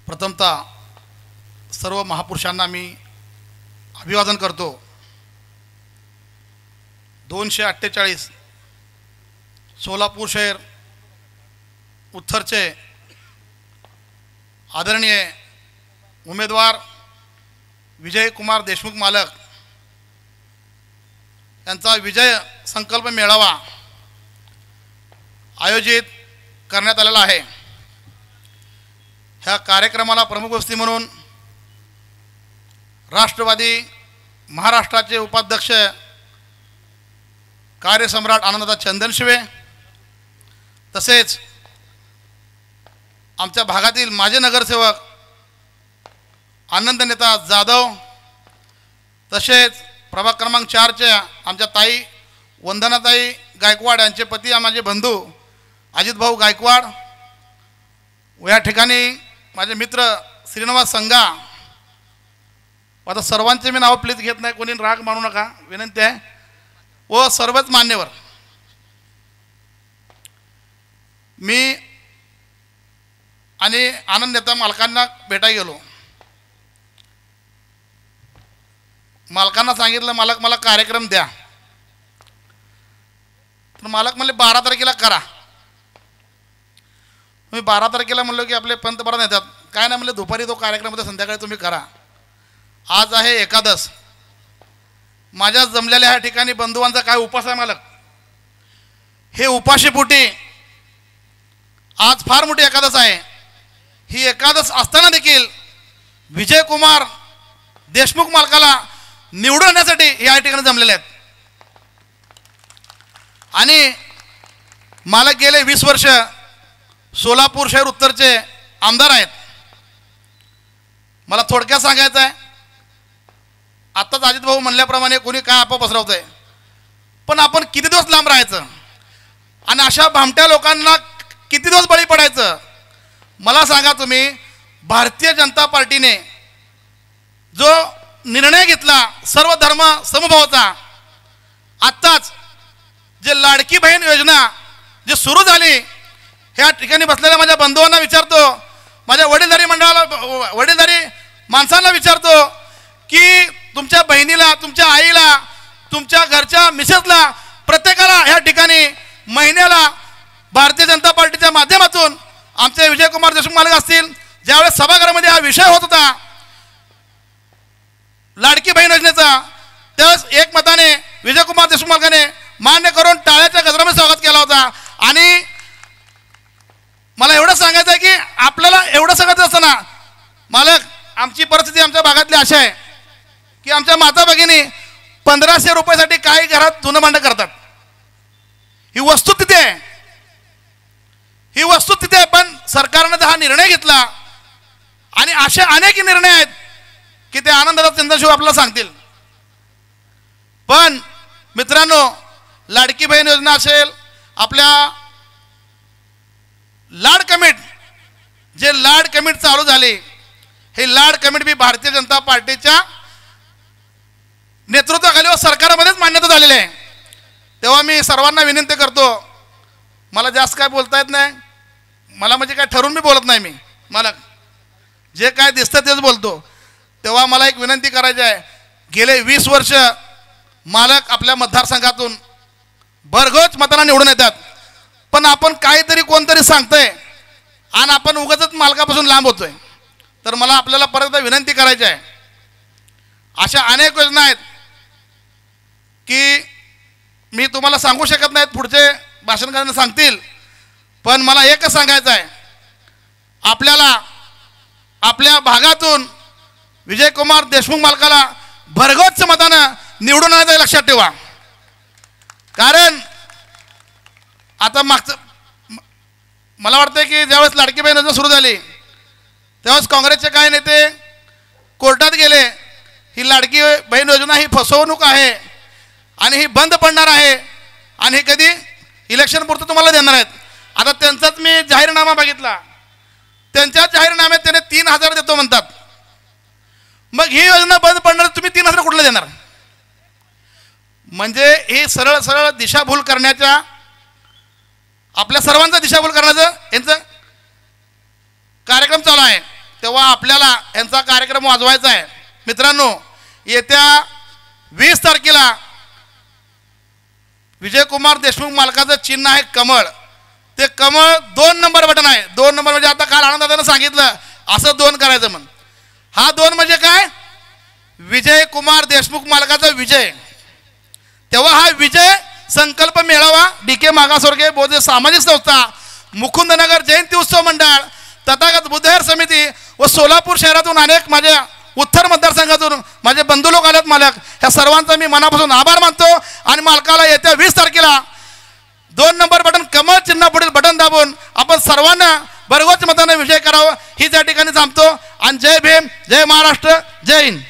प्रथमतः सर्व महापुरुषांना मी अभिवादन करतो। 248 सोलापूर शहर उत्तरचे आदरणीय उमेदवार विजय कुमार देशमुख मालक यांचा विजय संकल्प मेळावा आयोजित करण्यात आलेला आहे। ह्या कार्यक्रमाला प्रमुख उपस्थिती म्हणून राष्ट्रवादी महाराष्ट्राचे उपाध्यक्ष कार्यसम्राट आनंददादा चंदनशिवे तसेच आमच्या भागातील माजी नगरसेवक आनंद नेता जाधव तसेच प्रभाग क्रमांक 4च्या आमच्या ताई वंदनाताई गायकवाड यांचे पती माझे बंधू अजित भाऊ गायकवाड या ठिकाणी माझे मित्र श्रीनिवास संगा। आता सर्वांचे मी नाव प्लीज घेत नाही, कोणी राग मानू नका, विनंती आहे। व सर्वच मान्यवर मी आणि आनंद नेता मालकांना भेटायला गेलो। मालकांना सांगितलं मालक मला कार्यक्रम द्या, तर मालक म्हणले 12 तारखेला करा। मी 12 तारखेला म्हणलो की आपले पंतप्रधान येतात, काय नाही म्हणले दुपारी तो कार्यक्रम होता, संध्याकाळी तुम्ही करा। आज आहे एकादश, माझ्या जमलेल्या ह्या ठिकाणी बंधुवांचा काय उपास आहे मालक, हे उपाशीपोटी आज फार मोठी एकादश आहे। ही एकादश असताना देखील विजय कुमार देशमुख मालकाला निवडून आणण्यासाठी या ठिकाणी जमलेले आहेत। आणि मालक गेले 20 वर्ष सोलापूर शहर उत्तरचे आमदार आहेत। मला थोडक्यात सांगायचं आहे, आत्ताच अजित भाऊ म्हणल्याप्रमाणे कोणी काय आपा पसरवतंय, पण आपण किती दिवस लांब राहायचं आणि अशा भामट्या लोकांना किती दिवस बळी पडायचं? मला सांगा तुम्ही, भारतीय जनता पार्टीने जो निर्णय घेतला सर्व धर्म समभावाचा, आत्ताच जे लाडकी बहीण योजना जे सुरू झाली, ह्या ठिकाणी बसलेल्या माझ्या बंधुवांना विचारतो, माझ्या वडीलधारी मंडळाला वडीलधारी माणसांना विचारतो की तुमच्या बहिणीला, तुमच्या आईला, तुमच्या घरच्या मिसेसला प्रत्येकाला ह्या ठिकाणी महिन्याला भारतीय जनता पार्टीच्या माध्यमातून आमचे विजय कुमार देशमुख मालक असतील, ज्यावेळेस सभागृहामध्ये हा विषय होत होता लाडकी बहीण योजनेचा, त्यावेळेस एकमताने विजय कुमार देशमुख मालकाने मान्य करून टाळ्याच्या गजरामध्ये स्वागत केला होता। आणि मला एवढं सांगायचं आहे की आपल्याला एवढं सांगायचं असताना मालक, आमची परिस्थिती आमच्या भागातली अशी आहे की आमच्या माता भगिनी 1500 रुपयासाठी काही घरात धुणं भांडं करतात। ही वस्तू तिथे आहे, ही वस्तू तिथे आहे, पण सरकारने हा निर्णय घेतला आणि असे अनेक निर्णय आहेत की ते आनंददादा चंद्रशिव आपल्याला सांगतील। पण मित्रांनो, लाडकी बहीण योजना असेल, आपल्या लाड कमिट जे लाड कमिट चालू झाले, हे लाड कमिट भी भारतीय जनता पार्टीच्या नेतृत्वाखाली व सरकारमध्येच मान्यता झालेली आहे। तेव्हा मी सर्वांना विनंती करतो, मला जास्त काय बोलता येत नाही, मला म्हणजे काय ठरवून मी बोलत नाही, मी मालक जे काय दिसतं तेच बोलतो। तेव्हा मला एक विनंती करायची आहे, गेले 20 वर्ष मालक आपल्या मतदारसंघातून भरघोस मतांना निवडून येतात, पण आपण काहीतरी कोणतरी सांगतंय आणि आपण उगाचच मालकापासून लांब होतोय। तर मला आपल्याला परत एकदा विनंती करायची आहे, अशा अनेक योजना आहेत की मी तुम्हाला सांगू शकत नाहीत, पुढचे भाषण करताना सांगतील, पण मला एकच सांगायचं आहे, आपल्याला आपल्या भागातून विजय कुमार देशमुख मालकाला भरघोस मतानं निवडून आणायचं लक्षात ठेवा। कारण आता मागचं मला वाटतं की ज्यावेळेस लाडकी बहीण योजना सुरू झाली त्यावेळेस काँग्रेसचे काही नेते कोर्टात गेले, ही लाडकी बहीण योजना ही फसवणूक आहे आणि ही बंद पडणार आहे आणि हे कधी इलेक्शन पुरतं तुम्हाला देणार आहेत। आता त्यांचाच मी जाहीरनामा बघितला, त्यांच्या जाहीरनाम्यात त्याने 3000 देतो म्हणतात, मग ही योजना बंद पडणार, तुम्ही 3000 कुठलं देणार? म्हणजे हे सरळ सरळ दिशाभूल करण्याच्या, आपल्या सर्वांचा दिशाभूल करण्याचं यांचं कार्यक्रम चालू आहे. तेव्हा आपल्याला यांचा कार्यक्रम वाजवायचा आहे. मित्रांनो, येत्या 20 तारखेला विजयकुमार देशमुख मालकाचं चिन्ह आहे कमळ. ते कमळ 2 नंबर बटन आहे. 2 नंबर म्हणजे आता काल आनंदानं सांगितलं असं 2 करायचं म्हणून. हा 2 म्हणजे काय? विजयकुमार देशमुख मालकाचा विजय. तेव्हा हा विजय संकल्प मेळावा DK मागासवर्गीय बौद्ध सामाजिक संस्था, मुकुंदनगर जयंती उत्सव मंडळ, तथागत बुद्धविहार समिती व सोलापूर शहरातून अनेक माझ्या उत्तर मतदारसंघातून माझे बंधू लोक आलेत मालक, ह्या सर्वांचा मी मनापासून आभार मानतो. आणि मालकाला येत्या 20 तारखेला 2 नंबर बटन कमळ चिन्ह पुढील बटन दाबून आपण सर्वांना भरघोस मताने विजय करावा ही त्या ठिकाणी थांबतो. आणि जय भीम, जय महाराष्ट्र, जय हिंद.